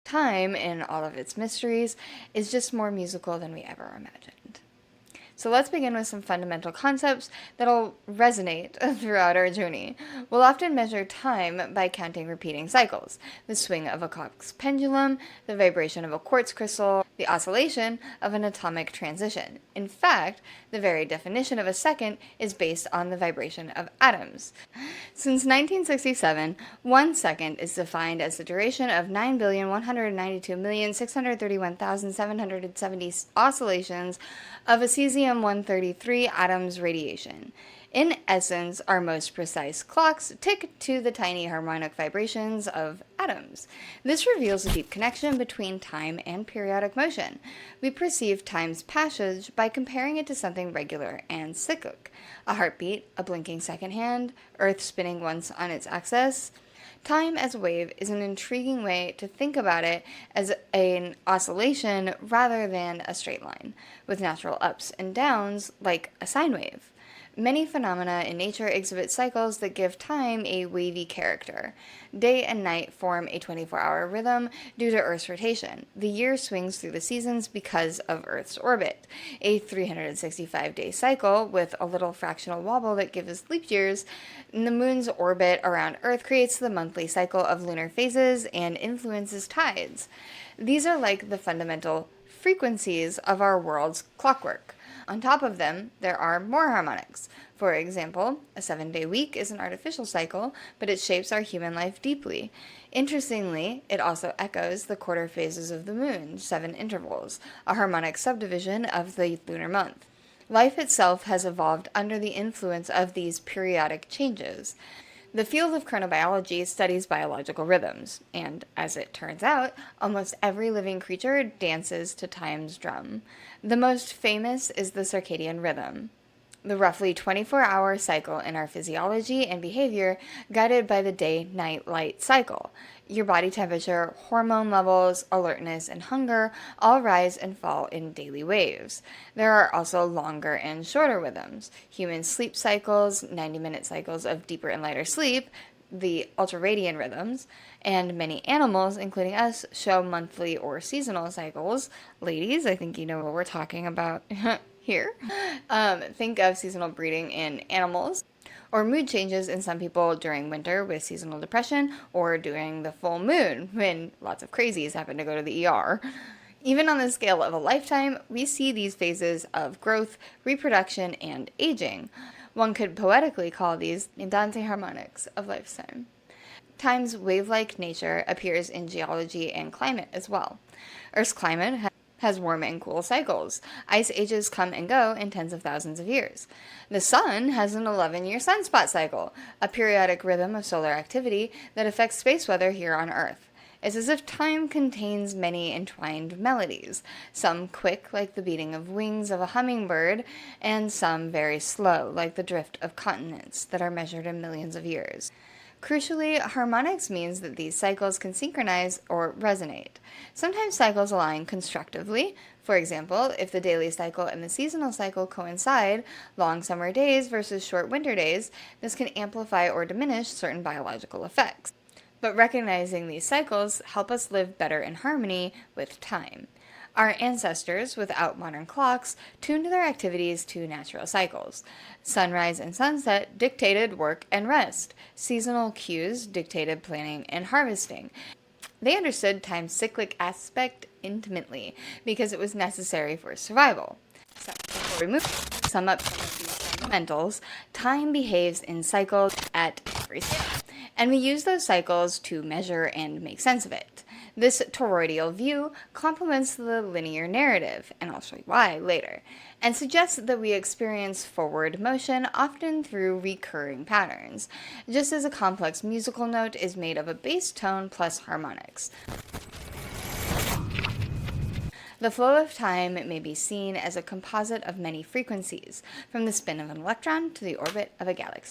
Time, in all of its mysteries, is just more musical than we ever imagined. So let's begin with some fundamental concepts that'll resonate throughout our journey. We'll often measure time by counting repeating cycles: the swing of a clock's pendulum, the vibration of a quartz crystal, the oscillation of an atomic transition. In fact, the very definition of a second is based on the vibration of atoms. Since 1967, 1 second is defined as the duration of 9,192,631,770 oscillations of a cesium-133 atom's radiation. In essence, our most precise clocks tick to the tiny harmonic vibrations of atoms. This reveals a deep connection between time and periodic motion. We perceive time's passage by comparing it to something regular and cyclic: a heartbeat, a blinking second hand, Earth spinning once on its axis. Time as a wave is an intriguing way to think about it, as an oscillation rather than a straight line, with natural ups and downs like a sine wave. Many phenomena in nature exhibit cycles that give time a wavy character. Day and night form a 24-hour rhythm due to Earth's rotation. The year swings through the seasons because of Earth's orbit. A 365-day cycle with a little fractional wobble that gives us leap years. The moon's orbit around Earth creates the monthly cycle of lunar phases and influences tides. These are like the fundamental frequencies of our world's clockwork. On top of them, there are more harmonics. For example, a 7-day week is an artificial cycle, but it shapes our human life deeply. Interestingly, it also echoes the quarter phases of the moon, 7 intervals, a harmonic subdivision of the lunar month. Life itself has evolved under the influence of these periodic changes. The field of chronobiology studies biological rhythms, and, as it turns out, almost every living creature dances to time's drum. The most famous is the circadian rhythm, the roughly 24-hour cycle in our physiology and behavior, guided by the day-night light cycle. Your body temperature, hormone levels, alertness, and hunger all rise and fall in daily waves. There are also longer and shorter rhythms. Human sleep cycles, 90-minute cycles of deeper and lighter sleep, the ultradian rhythms, and many animals, including us, show monthly or seasonal cycles. Ladies, I think you know what we're talking about here. Think of seasonal breeding in animals, or mood changes in some people during winter with seasonal depression, or during the full moon when lots of crazies happen to go to the ER. Even on the scale of a lifetime, we see these phases of growth, reproduction, and aging. One could poetically call these andante harmonics of lifetime. Time's wave-like nature appears in geology and climate as well. Earth's climate has warm and cool cycles. Ice ages come and go in tens of thousands of years. The sun has an 11-year sunspot cycle, a periodic rhythm of solar activity that affects space weather here on Earth. It's as if time contains many entwined melodies, some quick like the beating of wings of a hummingbird, and some very slow like the drift of continents that are measured in millions of years. Crucially, harmonics means that these cycles can synchronize or resonate. Sometimes cycles align constructively. For example, if the daily cycle and the seasonal cycle coincide, long summer days versus short winter days, this can amplify or diminish certain biological effects. But recognizing these cycles help us live better in harmony with time. Our ancestors, without modern clocks, tuned their activities to natural cycles. Sunrise and sunset dictated work and rest. Seasonal cues dictated planning and harvesting. They understood time's cyclic aspect intimately because it was necessary for survival. So, before we sum up some of these fundamentals, time behaves in cycles at every scale, and we use those cycles to measure and make sense of it. This toroidal view complements the linear narrative, and I'll show you why later, and suggests that we experience forward motion often through recurring patterns, just as a complex musical note is made of a bass tone plus harmonics. The flow of time may be seen as a composite of many frequencies, from the spin of an electron to the orbit of a galaxy.